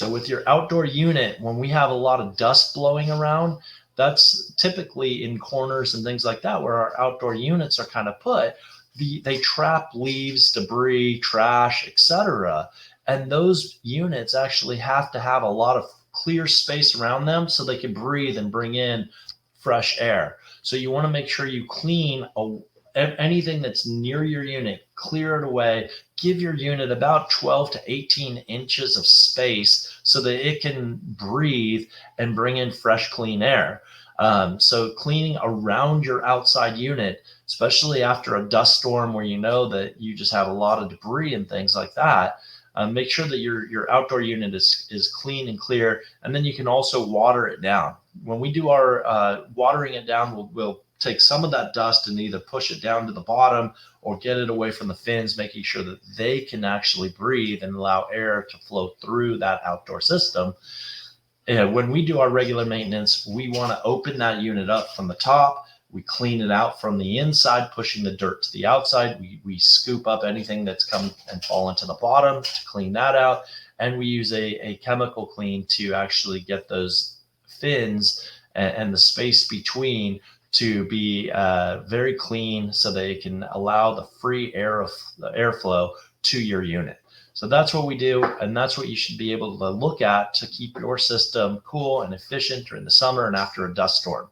So with your outdoor unit, when we have a lot of dust blowing around, that's typically in corners and things like that where our outdoor units are kind of put. They trap leaves, debris, trash, etc. And those units actually have to have a lot of clear space around them so they can breathe and bring in fresh air. So you want to make sure you clean anything that's near your unit, clear it away, give your unit about 12 to 18 inches of space so that it can breathe and bring in fresh, clean air. So cleaning around your outside unit, especially after a dust storm where you know that you just have a lot of debris and things like that, make sure that your outdoor unit is clean and clear, and then you can also water it down. When we do our watering it down, we'll take some of that dust and either push it down to the bottom or get it away from the fins, making sure that they can actually breathe and allow air to flow through that outdoor system. And when we do our regular maintenance, we want to open that unit up from the top. We clean it out from the inside, pushing the dirt to the outside. We scoop up anything that's come and fallen to the bottom to clean that out. And we use a chemical clean to actually get those fins and the space between to be very clean so they can allow the free airflow to your unit. So that's what we do, and that's what you should be able to look at to keep your system cool and efficient during the summer and after a dust storm.